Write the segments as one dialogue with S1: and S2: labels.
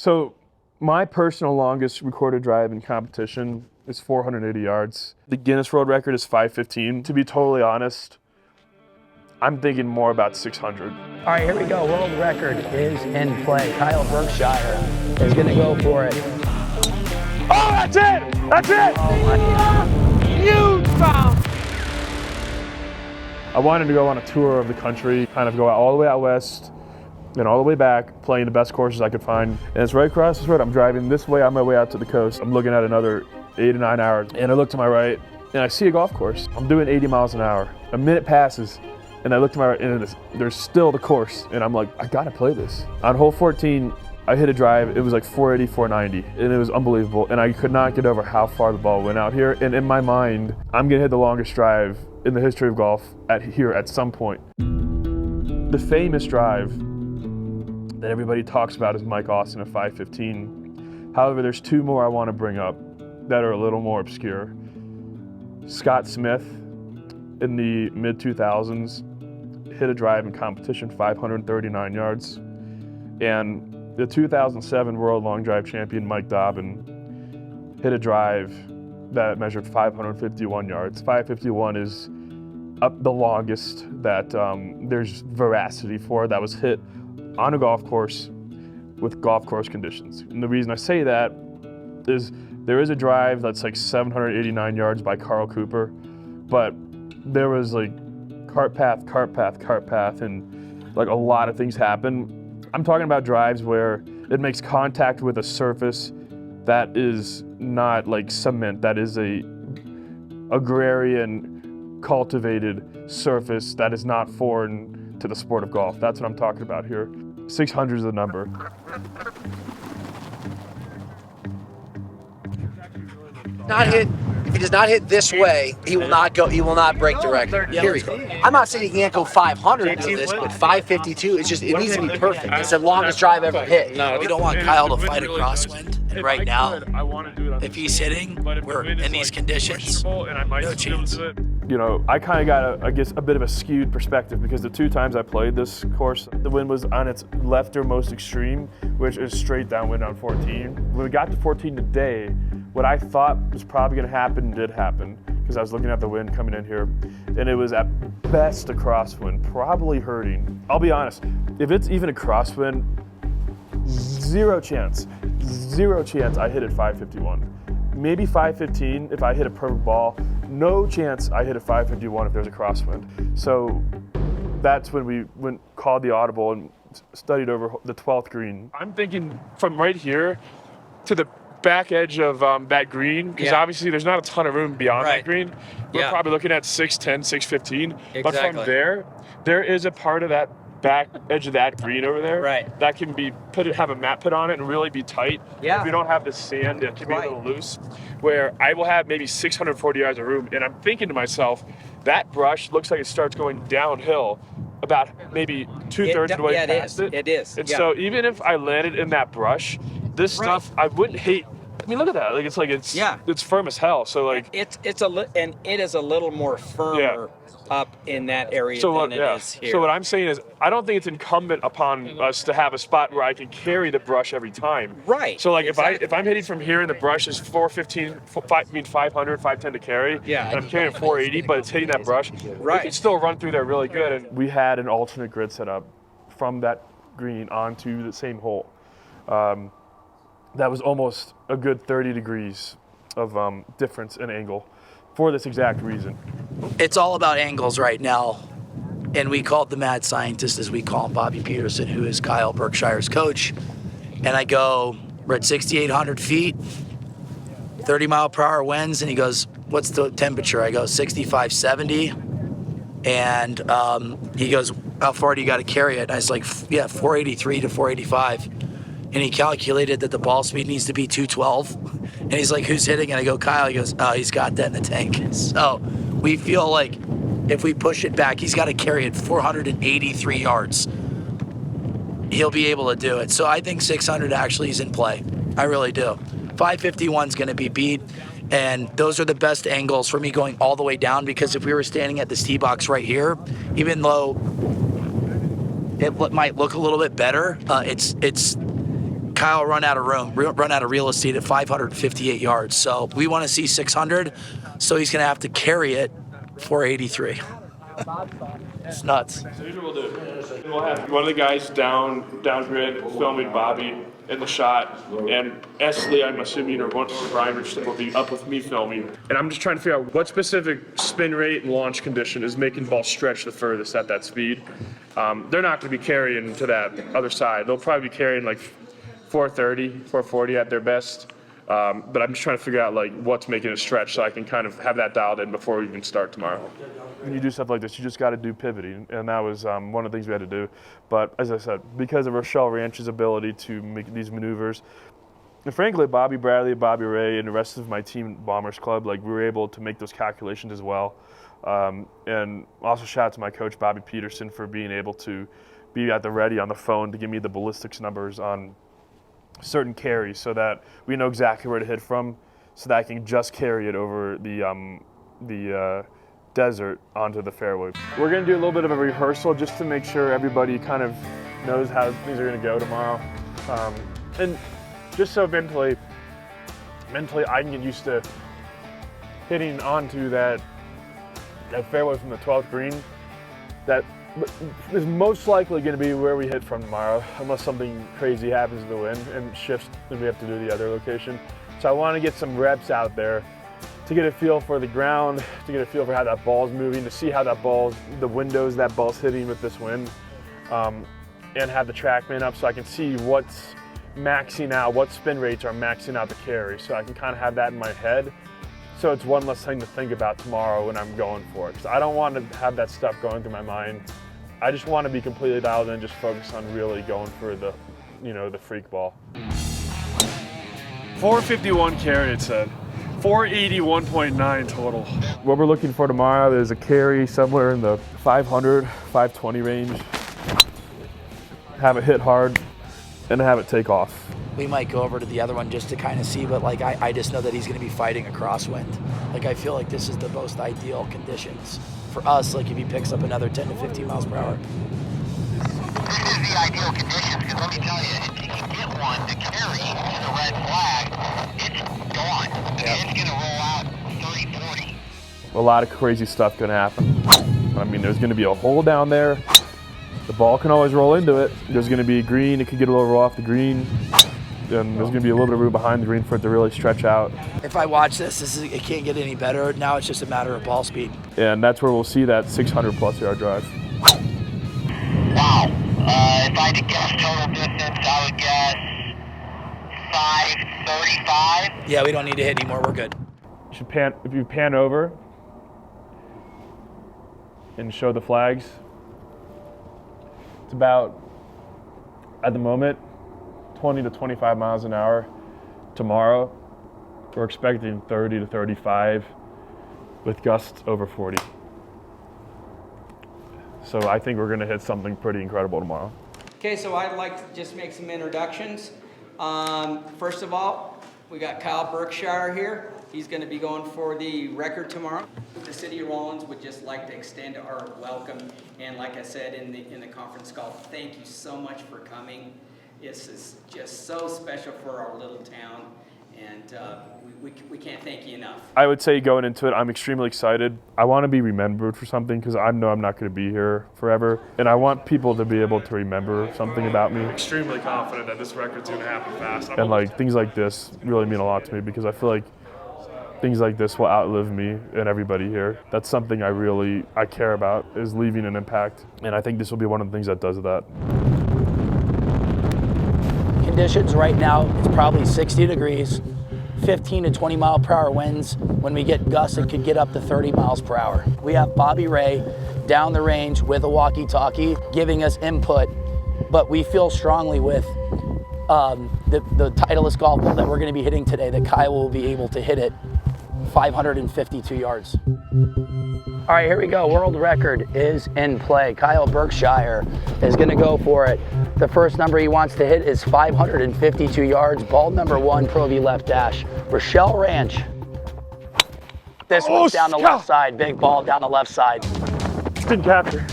S1: So my personal longest recorded drive in competition is 480 yards. The Guinness World Record is 515. To be totally honest, I'm thinking more about 600.
S2: All right, here we go. World record is in play. Karol Berkshire is going to go for it.
S1: Oh, that's it! That's it!
S2: Oh, my God.
S3: Huge foul!
S1: I wanted to go on a tour of the country, kind of go all the way out west, and all the way back, playing the best courses I could find. And it's right across this road. I'm driving this way on my way out to the coast. I'm looking at another 8 to 9 hours, and I look to my right, and I see a golf course. I'm doing 80 miles an hour. A minute passes, and I look to my right, and there's still the course, and I'm like, I gotta play this. On hole 14, I hit a drive. It was like 480, 490, and it was unbelievable. And I could not get over how far the ball went out here. And in my mind, I'm gonna hit the longest drive in the history of golf here at some point. The famous drive that everybody talks about is Mike Austin at 515. However, there's two more I want to bring up that are a little more obscure. Scott Smith in the mid-2000s hit a drive in competition, 539 yards. And the 2007 World Long Drive champion, Mike Dobbin, hit a drive that measured 551 yards. 551 is up the longest that there's veracity for, that was hit on a golf course with golf course conditions. And the reason I say that is there is a drive that's like 789 yards by Carl Cooper, but there was like cart path, and like a lot of things happen. I'm talking about drives where it makes contact with a surface that is not like cement, that is a agrarian cultivated surface that is not foreign to the sport of golf. That's what I'm talking about here. 600 is the number.
S3: If he does not hit this way, he will not go. He will not break the record. Period. I'm not saying he can't go 500 into this, but 552 is just, it needs to be perfect. It's the longest drive ever hit.
S4: We don't want Kyle to fight a crosswind. And right now, if he's hitting, we're in these conditions, no chance.
S1: You know, I kind of got, I guess, a bit of a skewed perspective because the two times I played this course, the wind was on its leftmost extreme, which is straight downwind on 14. When we got to 14 today, what I thought was probably going to happen did happen because I was looking at the wind coming in here, and it was at best a crosswind, probably hurting. I'll be honest, if it's even a crosswind, zero chance I hit it 551. Maybe 515 if I hit a perfect ball. No chance I hit a 551 if there's a crosswind. So that's when we called the audible and studied over the 12th green. I'm thinking from right here to the back edge of that green, because obviously there's not a ton of room beyond that green. We're probably looking at 610, 615. Exactly. But from there is a part of that back edge of that green over there that can be have a mat put on it and really be tight. If we don't have the sand, it can be a little loose, where I will have maybe 640 yards of room. And I'm thinking to myself, that brush looks like it starts going downhill about maybe 2/3 of the way past it.
S2: It is.
S1: And so even if I landed in that brush, this stuff I wouldn't hate. I mean, look at that. Like it's firm as hell. So like
S2: it is a little more firmer up in that area than it is here.
S1: So what I'm saying is, I don't think it's incumbent upon us to have a spot where I can carry the brush every time.
S2: Right.
S1: So like if I'm hitting from here and the brush is 415, 500, 510 to carry, and I'm carrying 480, but it's hitting that brush, it can still run through there really good. And we had an alternate grid set up from that green onto the same hole. That was almost a good 30 degrees of difference in angle for this exact reason.
S4: It's all about angles right now. And we called the mad scientist, as we call him, Bobby Peterson, who is Kyle Berkshire's coach. And I go, we're at 6,800 feet, 30 mile per hour winds. And he goes, what's the temperature? I go, 65, 70. And he goes, how far do you got to carry it? And I was like, 483 to 485. And he calculated that the ball speed needs to be 212. And he's like, who's hitting? And I go, Kyle. He goes, oh, he's got that in the tank. So we feel like if we push it back, he's got to carry it 483 yards. He'll be able to do it. So I think 600 actually is in play. I really do. 551 is going to be beat. And those are the best angles for me going all the way down, because if we were standing at this tee box right here, even though it might look a little bit better, it's Kyle run out of room, run out of real estate at 558 yards. So we want to see 600. So he's going to have to carry it 483. It's nuts.
S1: So here's what we'll do. We'll have one of the guys down grid filming Bobby in the shot, and Esley, I'm assuming, or Brian Richardson will be up with me filming. And I'm just trying to figure out what specific spin rate and launch condition is making the ball stretch the furthest at that speed. They're not going to be carrying to that other side. They'll probably be carrying like 430, 440 at their best. But I'm just trying to figure out like what's making it stretch so I can kind of have that dialed in before we even start tomorrow. When you do stuff like this, you just got to do pivoting, and that was one of the things we had to do. But as I said, because of Rochelle Ranch's ability to make these maneuvers, and frankly, Bobby Bradley, Bobby Ray, and the rest of my team, Bombers Club, like we were able to make those calculations as well. And also shout out to my coach, Bobby Peterson, for being able to be at the ready on the phone to give me the ballistics numbers on certain carries so that we know exactly where to hit from, so that I can just carry it over the desert onto the fairway. We're going to do a little bit of a rehearsal just to make sure everybody kind of knows how things are going to go tomorrow. And just so mentally I can get used to hitting onto that fairway from the 12th green. That is most likely going to be where we hit from tomorrow, unless something crazy happens to the wind and shifts and we have to do the other location. So I want to get some reps out there to get a feel for the ground, to get a feel for how that ball's moving, to see how the windows that ball's hitting with this wind, and have the TrackMan up so I can see what's maxing out, what spin rates are maxing out the carry, so I can kind of have that in my head. So it's one less thing to think about tomorrow when I'm going for it. Because I don't want to have that stuff going through my mind. I just want to be completely dialed in, just focus on really going for the, the freak ball. 451 carry, it said. 481.9 total. What we're looking for tomorrow is a carry somewhere in the 500, 520 range. Have it hit hard and have it take off.
S4: We might go over to the other one just to kind of see, but like I just know that he's going to be fighting a crosswind. Like I feel like this is the most ideal conditions for us. Like if he picks up another 10 to 15 miles per hour.
S5: This is the ideal conditions, because let me tell you, if you can get one to carry to the red flag, it's gone. It's going to roll out 30, 40.
S1: A lot of crazy stuff can happen. I mean, there's going to be a hole down there. The ball can always roll into it. There's going to be a green. It could get a little roll off the green. And there's going to be a little bit of room behind the green for it to really stretch out.
S4: If I watch it can't get any better. Now it's just a matter of ball speed.
S1: And that's where we'll see that 600+ yard drive.
S5: Wow. If I had to guess total distance, I would guess 535.
S4: Yeah, we don't need to hit anymore. We're good.
S1: If you pan over and show the flags, it's about, at the moment, 20 to 25 miles an hour. Tomorrow, we're expecting 30 to 35 with gusts over 40. So I think we're going to hit something pretty incredible tomorrow.
S6: Okay, so I'd like to just make some introductions. First of all, we got Karol Berkshire here. He's going to be going for the record tomorrow. The City of Rollins would just like to extend our welcome, and like I said in the conference call, thank you so much for coming. This is just so special for our little town, and we can't thank you enough.
S1: I would say going into it, I'm extremely excited. I want to be remembered for something because I know I'm not going to be here forever, and I want people to be able to remember something about me. I'm extremely confident that this record's going to happen fast. And like things like this really mean a lot to me because I feel like things like this will outlive me and everybody here. That's something I care about, is leaving an impact, and I think this will be one of the things that does that.
S4: Conditions right now, it's probably 60 degrees, 15 to 20 mile per hour winds. When we get gusts, it could get up to 30 miles per hour. We have Bobby Ray down the range with a walkie-talkie giving us input, but we feel strongly with the Titleist golf ball that we're going to be hitting today that Kyle will be able to hit it 552 yards. All right, here we go. World record is in play. Kyle Berkshire is going to go for it. The first number he wants to hit is 552 yards. Ball number 1, Pro V left dash. Rochelle Ranch. This one's down the left side. Big ball down the left side.
S1: Good capture.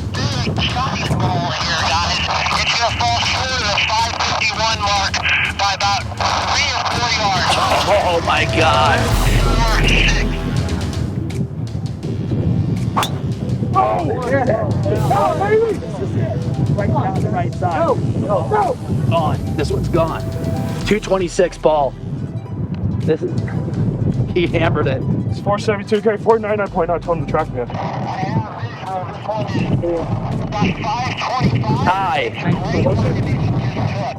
S5: Big giant ball here, guys. It's going to fall short of the 551 1 mark by about 3 or 4 yards.
S4: Oh my God.
S5: 4, 6.
S4: Right down the right side. Gone. This one's gone. 226 ball. This is, he hammered it.
S1: It's 472 carry, 499.9 total the track, man.
S4: High.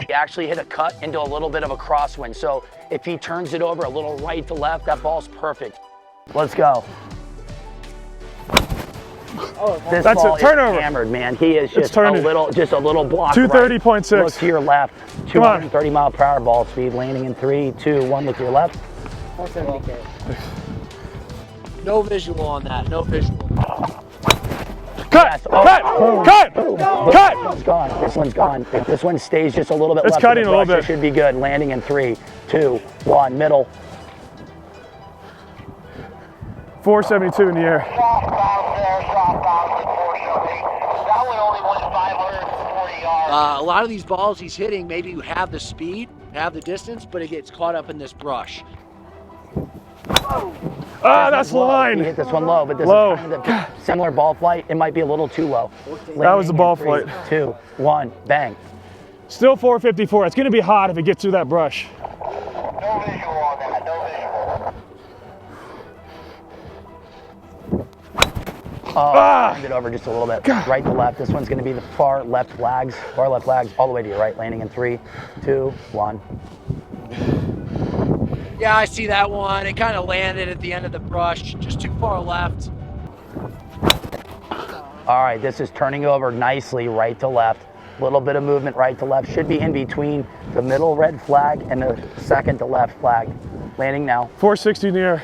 S4: He actually hit a cut into a little bit of a crosswind. So if he turns it over a little right to left, that ball's perfect. Let's go. This
S1: That's
S4: ball
S1: a turnover.
S4: Is hammered, man. He is just a
S1: turning.
S4: little block.
S1: 230.6.
S4: Right. Look to your left. 230 mile per hour ball speed, landing in 3, 2, 1. Look to your left.
S3: No visual on that. No visual.
S1: Cut!
S4: Yes. Oh.
S1: Cut! Cut! Cut!
S4: This one's gone. This one's gone. If this one stays just a little bit
S1: It's
S4: left,
S1: cutting
S4: of the
S1: a little
S4: brush,
S1: bit.
S4: It should be good. Landing in 3, 2, 1. Middle.
S1: 472 in the air.
S5: That one only went 540 yards.
S3: A lot of these balls he's hitting, maybe you have the speed, have the distance, but it gets caught up in this brush.
S1: Ah, that's
S4: Low. He
S1: line.
S4: hit this one low, but this
S1: Low.
S4: is kind of the similar ball flight. It might be a little too low.
S1: That was the ball
S4: Landing in
S1: flight.
S4: 3, 2, 1. Bang.
S1: Still 454. It's going to be hot if it gets through that brush.
S5: No visual on that. No visual.
S1: Ah!
S4: Hand it over just a little bit. Right to left. This one's going to be the far left flags. Far left flags all the way to your right. Landing in 3, 2, 1.
S3: Yeah, I see that one. It kind of landed at the end of the brush, just too far left.
S4: All right, this is turning over nicely right to left. Little bit of movement right to left. Should be in between the middle red flag and the second to left flag. Landing now.
S1: 460 in the air.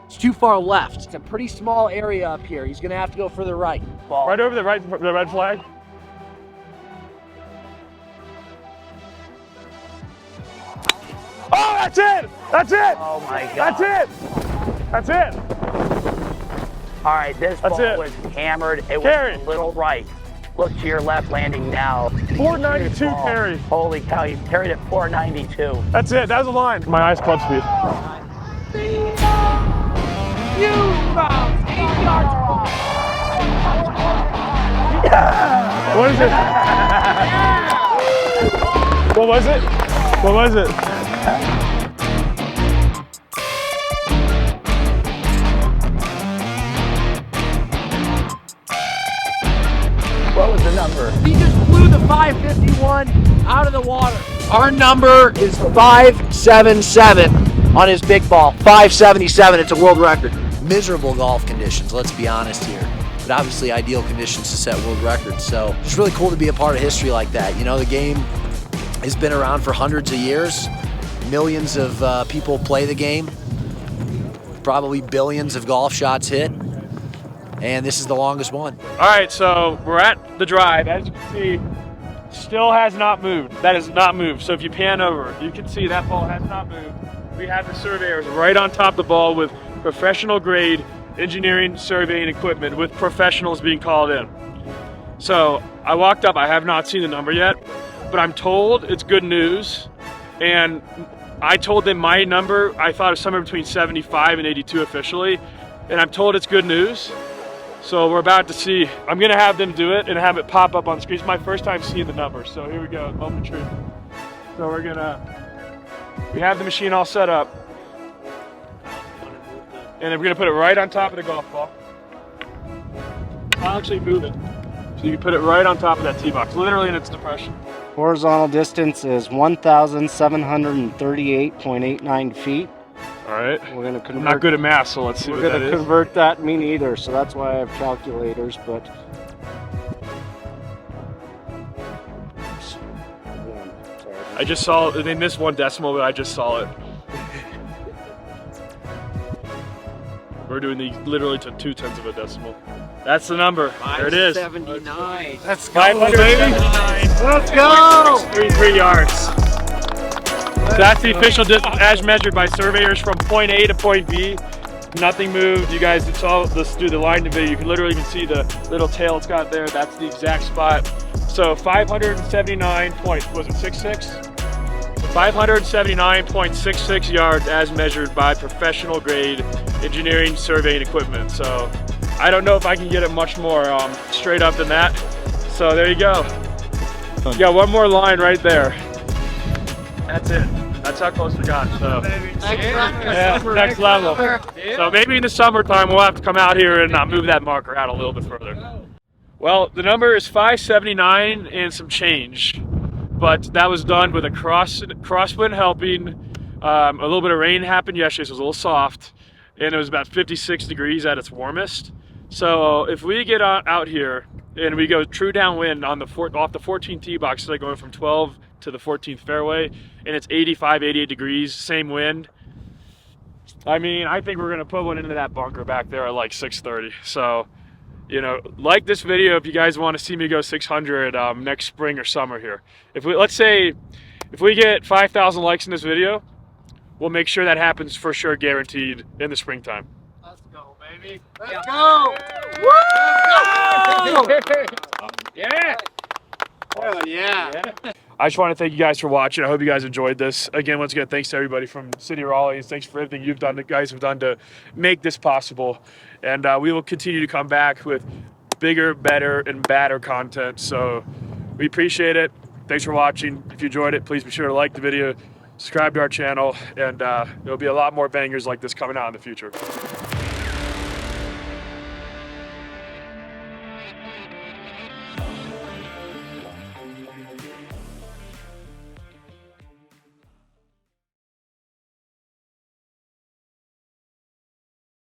S3: It's too far left. It's a pretty small area up here. He's going to have to go further right.
S4: Ball.
S1: Right over the red flag. Oh, that's it! That's it!
S4: Oh my God.
S1: That's it! That's it!
S4: All right, this
S1: That's
S4: ball
S1: it.
S4: was hammered. It
S1: Carry.
S4: was a little right. Look to your left, landing now.
S1: 492
S4: Ball.
S1: carry.
S4: Holy cow, you carried it 492.
S1: That's it. That was a line. My eyes club speed. What is it? What was it? What was it?
S4: What was the number?
S3: He just blew the 551 out of the water. Our number is 577 on his big ball. 577. It's a world record. Miserable golf conditions, let's be honest here. But obviously ideal conditions to set world records. So it's really cool to be a part of history like that. You know, the game has been around for hundreds of years. Millions of people play the game. Probably billions of golf shots hit. And this is the longest one.
S1: All right, so we're at the drive. As you can see, still has not moved. That has not moved. So if you pan over, you can see that ball has not moved. We have the surveyors right on top of the ball with professional grade engineering surveying equipment with professionals being called in. So I walked up, I have not seen the number yet, but I'm told it's good news. And I told them my number, I thought it was somewhere between 75 and 82 officially. And I'm told it's good news. So we're about to see. I'm gonna have them do it and have it pop up on the screen. It's my first time seeing the number, so here we go, moment of truth. So we have the machine all set up. And then we're gonna put it right on top of the golf ball. I'll actually move it. So you can put it right on top of that tee box, literally in its depression.
S7: Horizontal distance is 1,738.89 feet.
S1: All right.
S7: We're going to convert.
S1: I'm not good at math, so let's see
S7: We're
S1: what
S7: going
S1: that
S7: to
S1: is.
S7: convert that. Me neither. So that's why I have calculators. But
S1: I just saw it. They missed one decimal, but I just saw it. We're doing the literally to 0.2 of a decimal. That's the number. There it is.
S6: 579.
S7: let's
S1: 500, baby.
S7: Let's go.
S1: 33 yards. That's the official distance as measured by surveyors from point A to point B. Nothing moved. You guys saw this through the line video. You can literally even see the little tail it's got there. That's the exact spot. So 579 point, was it 66? 579.66 yards as measured by professional grade engineering surveying equipment. So I don't know if I can get it much more straight up than that. So there you go. Yeah, one more line right there. That's it. That's how close we got. So next level. So maybe in the summertime we'll have to come out here and move that marker out a little bit further. Well, the number is 579 and some change, but that was done with a crosswind helping. A little bit of rain happened yesterday, so it was a little soft, and it was about 56 degrees at its warmest. So if we get out here and we go true downwind on off the 14th tee box, so going from 12 to the 14th fairway, and it's 85, 88 degrees, same wind. I mean, I think we're gonna put one into that bunker back there at like 6:30. So, you know, like this video if you guys want to see me go 600 next spring or summer here. Let's say if we get 5,000 likes in this video, we'll make sure that happens for sure, guaranteed, in the springtime.
S2: Let's go, baby. Let's go. Woo! Yeah. Oh, yeah.
S1: I just want to thank you guys for watching. I hope you guys enjoyed this. Again, once again, thanks to everybody from the City of Raleigh. Thanks for everything you guys have done to make this possible. And we will continue to come back with bigger, better, and badder content. So we appreciate it. Thanks for watching. If you enjoyed it, please be sure to like the video, subscribe to our channel, and there'll be a lot more bangers like this coming out in the future.